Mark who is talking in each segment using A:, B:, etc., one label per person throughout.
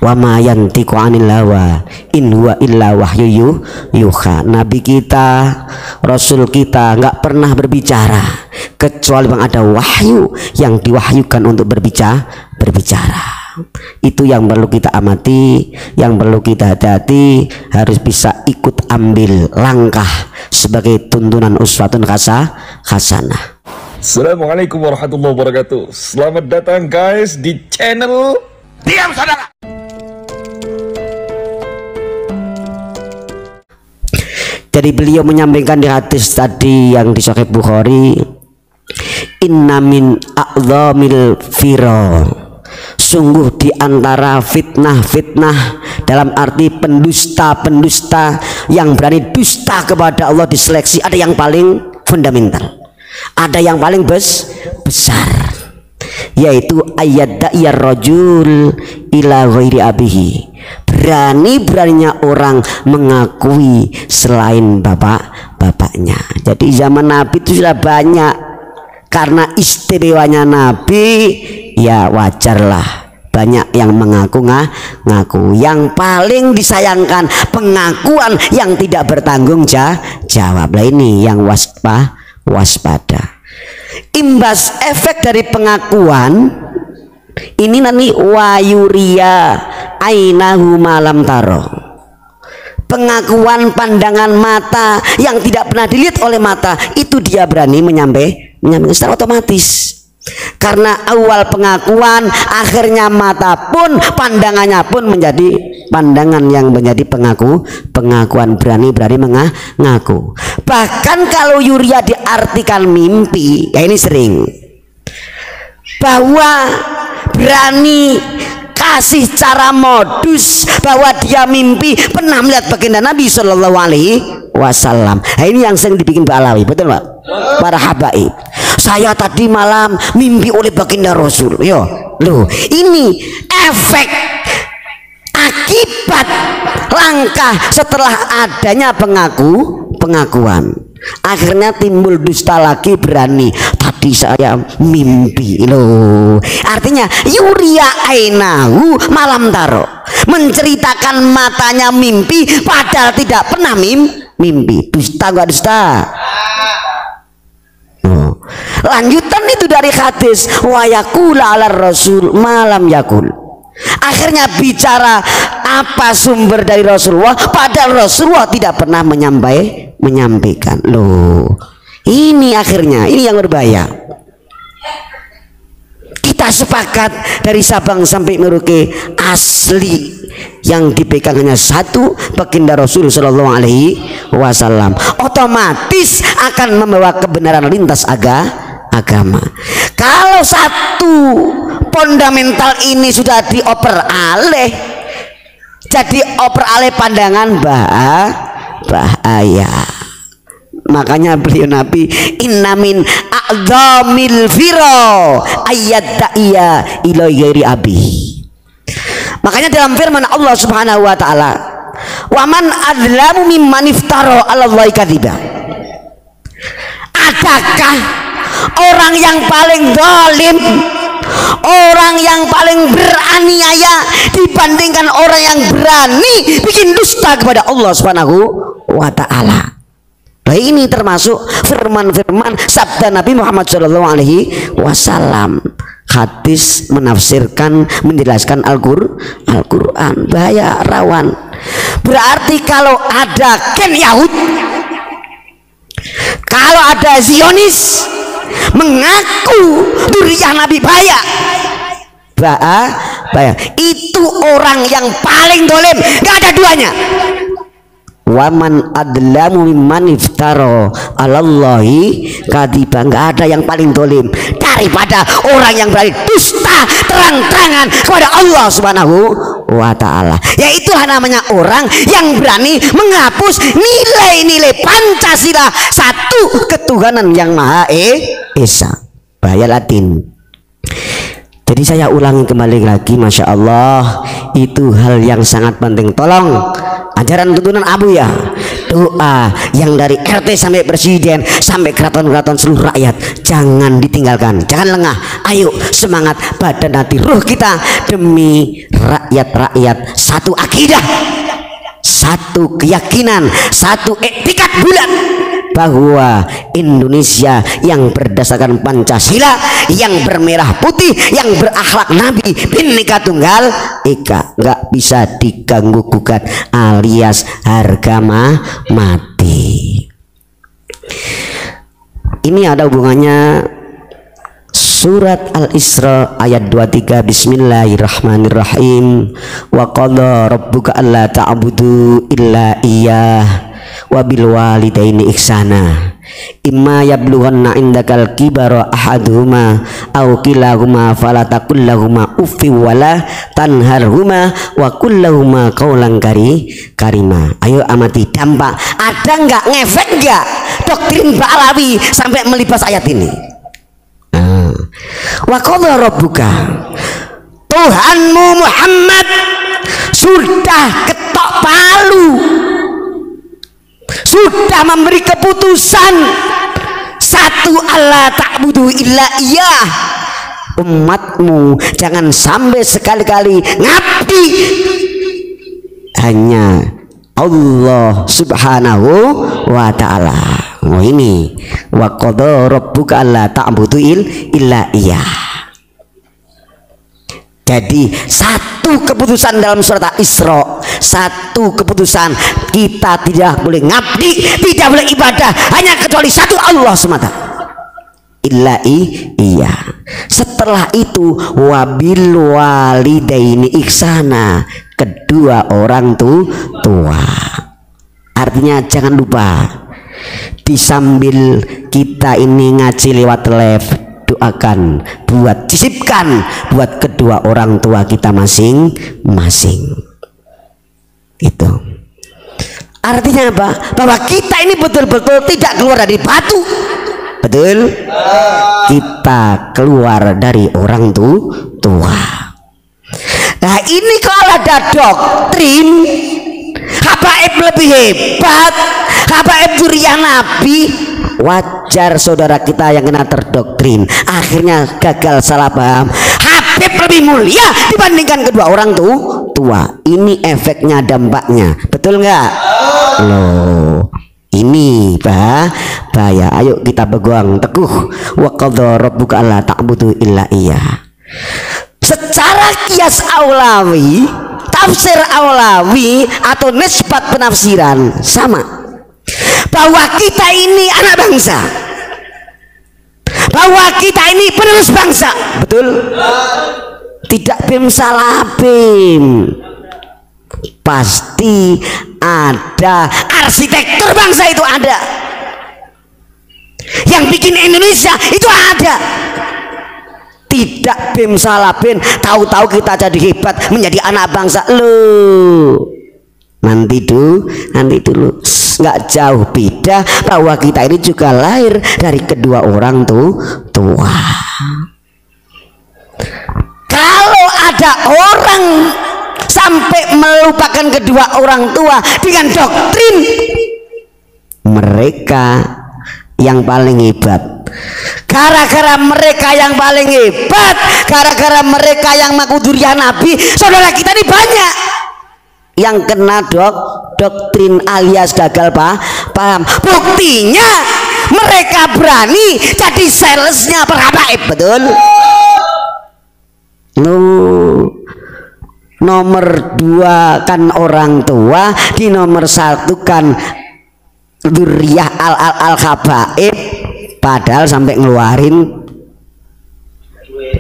A: wa ma yantiqu 'anil hawa in huwa illa wahyu yuha. Nabi kita, Rasul kita nggak pernah berbicara kecuali bang ada wahyu yang diwahyukan untuk berbicara. Itu yang perlu kita amati, yang perlu kita hati-hati, harus bisa ikut ambil langkah sebagai tuntunan uswatun hasanah.
B: Assalamualaikum warahmatullahi wabarakatuh. Selamat datang guys di channel Diam Saudara.
A: Jadi beliau menyampaikan di hadis tadi yang di Sahih Bukhari, inna min a'dhamil fira, sungguh di antara fitnah-fitnah dalam arti pendusta-pendusta yang berani dusta kepada Allah diseleksi, ada yang paling fundamental, ada yang paling besar, yaitu ayat da'iyar rajul ila ghairi abihi, berani-beraninya orang mengakui selain bapaknya. Jadi zaman Nabi itu sudah banyak, karena istimewanya Nabi ya wajarlah banyak yang ngaku. Yang paling disayangkan pengakuan yang tidak bertanggung jawab. Lah ini yang waspada. Imbas efek dari pengakuan ini nanti wayuria ainahu malam taro, pengakuan pandangan mata yang tidak pernah dilihat oleh mata, itu dia berani menyampaikan secara otomatis. Karena awal pengakuan, akhirnya mata pun, pandangannya pun menjadi pandangan yang menjadi pengakuan, berani mengaku. Bahkan kalau yuria diartikan mimpi, ya ini sering, bahwa berani kasih cara modus bahwa dia mimpi pernah melihat baginda Nabi Shallallahu Alaihi Wasallam. Nah, ini yang sering dibikin Ba'alawi, betul Pak? Para habaib, saya tadi malam mimpi oleh baginda Rasul. Yo, loh, ini efek akibat langkah setelah adanya pengakuan. Akhirnya timbul dusta lagi, berani tadi saya mimpi loh. Artinya yuria ainahu malam taro, menceritakan matanya mimpi padahal tidak pernah mimpi. Dusta gak dusta? Lanjutan itu dari hadis wa yaqula ala rasul malam yakul. Akhirnya bicara apa sumber dari Rasulullah, padahal Rasulullah tidak pernah menyampaikan. Loh, ini akhirnya ini yang berbahaya. Kita sepakat dari Sabang sampai Merauke asli yang dipegang hanya satu, baginda Rasul Shallallahu Alaihi Wasallam, otomatis akan membawa kebenaran lintas agama. Kalau satu fundamental ini sudah dioper alih, jadi oper alih pandangan bahaya. Makanya beliau Nabi inna min a'dhamil firo ayat da'iya ila ghairi abi. Makanya dalam firman Allah Subhanahu wa taala, wa man adlamu mimman iftara 'ala Allahi kadziba. Adakah orang yang paling zalim, orang yang paling beraniaya dibandingkan orang yang berani bikin dusta kepada Allah Subhanahu wa taala? Nah, ini termasuk firman-firman sabda Nabi Muhammad Shallallahu Alaihi Wasallam. Hadis menafsirkan, menjelaskan Al-Quran, bahaya rawan. Berarti kalau ada Ken Yahud, kalau ada Zionis mengaku duriah Nabi, bahaya. Itu orang yang paling dolim, gak ada duanya. Waman adlamu mimman iftara 'alallahi kadziba, nggak ada yang paling dolim daripada orang yang berani dusta terang-terangan kepada Allah Subhanahu wa taala. Yaitu namanya orang yang berani menghapus nilai-nilai Pancasila, satu ketuhanan yang Maha Esa. Bahaya Latin. Jadi saya ulangi kembali lagi, Masya Allah, itu hal yang sangat penting. Tolong ajaran tuntunan Abu ya, doa yang dari RT sampai presiden sampai keraton-keraton seluruh rakyat jangan ditinggalkan, jangan lengah. Ayo semangat badan hati ruh kita demi rakyat-rakyat, satu akidah, satu keyakinan, satu etikat bulat bahwa Indonesia yang berdasarkan Pancasila, yang bermerah putih, yang berakhlak Nabi Bhinneka Tunggal Ika, nggak bisa diganggu gugat alias harga mati. Ini ada hubungannya surat Al-Isra ayat 23. Bismillahirrahmanirrahim. Wa qadha rabbuka alla ta'budu illa iyyah wa bil walidaini ihsana imma yablughanna indakal kibara ahaduhuma aw kilahuma fala taqul lahumu uffi wala tanharhuma wa qul lahumu qawlan karima. Ayo amati dampak, ada nggak, ngefek nggak doktrin Ba'alawi sampai melibas ayat ini. Wa qadha rabbuka, Tuhanmu Muhammad sudah ketok palu, sudah memberi keputusan satu, alla ta'budu illa iyyah. Umatmu jangan sampai sekali-kali ngabdi hanya Allah subhanahu wa ta'ala. Oh ini wa qadha rabbuka alla ta'budu illa iyyah. Jadi satu keputusan dalam surat Al-Isra, satu keputusan, kita tidak boleh ngabdi, tidak boleh ibadah hanya kecuali satu Allah semata, illa iya. Setelah itu wabil walidaini ihsana, kedua orang tua. Artinya jangan lupa, di sambil kita ini ngaji lewat live, doakan, sisipkan buat kedua orang tua kita masing-masing. Itu artinya apa? Bahwa kita ini betul-betul tidak keluar dari batu, betul? Kita keluar dari orang tua. Nah ini kalau ada doktrin habaib lebih hebat, habaib zuriyah Nabi, wajar saudara kita yang kena terdoktrin akhirnya gagal, salah paham. Habib lebih mulia dibandingkan kedua orang tua. Ini efeknya, dampaknya, betul nggak? Loh, ini bahaya. Ayo kita pegang teguh. Wa qadha rabbuka alla ta'budu illa iyyah. Secara kias aulawi, tafsir aulawi atau nisbat penafsiran sama, bahwa kita ini anak bangsa, bahwa kita ini penerus bangsa, betul? Tidak bim salah bim, pasti ada arsitektur bangsa, itu ada yang bikin Indonesia, itu ada. Tidak bim salah bim, tahu-tahu kita jadi hebat menjadi anak bangsa. Loh, nanti dulu nggak jauh beda bahwa kita ini juga lahir dari kedua orang tua. Kalau ada orang sampai melupakan kedua orang tua dengan doktrin mereka yang paling hebat, gara-gara mereka yang paling hebat, gara-gara mereka yang mengaku zuriyah Nabi, saudara kita ini banyak yang kena doktrin alias gagal paham. Buktinya mereka berani jadi salesnya perhabaib, betul? Nomor 2 kan orang tua, di nomor 1 kan zuriyah al-khabaib, padahal sampai ngeluarin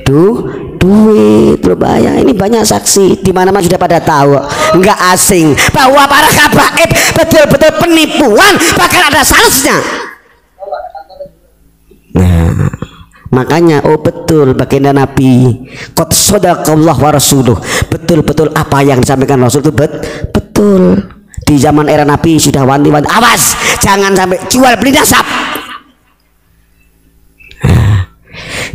A: duit. Berbahaya. Ini banyak saksi di mana-mana sudah pada tahu, nggak asing bahwa para khabaib betul-betul penipuan, bahkan ada salesnya. Nah, makanya betul baginda Nabi, qad shadaqallahu wa rasuluh, betul-betul apa yang disampaikan Rasul itu betul. Di zaman era Nabi sudah wanti-wanti, awas jangan sampai jual beli nasab.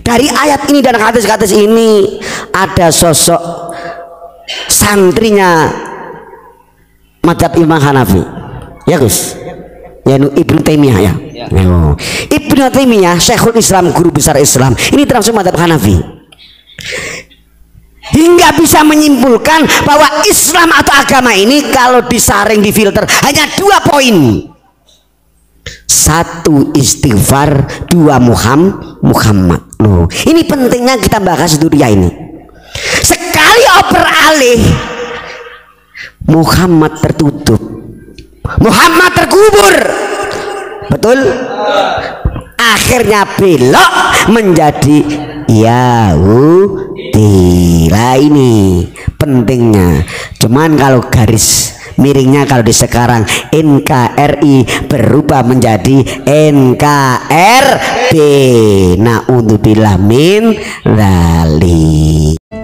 A: Dari ayat ini dan hadis-hadis ini ada sosok santrinya madzhab Imam Hanafi, ya Gus, yaitu Ibnu Taimiyah, ya. Ibnu Taimiyah, Syekhul Islam, guru besar Islam, ini termasuk mazhab Hanafi, hingga bisa menyimpulkan bahwa Islam atau agama ini kalau disaring, difilter hanya 2 poin: 1 istighfar, 2 Muhammad. Loh, ini pentingnya kita bahas dunia ini. Sekali oper alih, Muhammad tertutup, Muhammad terkubur, betul? Akhirnya belok menjadi Yahudi. Lah ini pentingnya. Cuman kalau garis miringnya kalau di sekarang NKRI berubah menjadi NKRB. Naudzubillah min dzalik.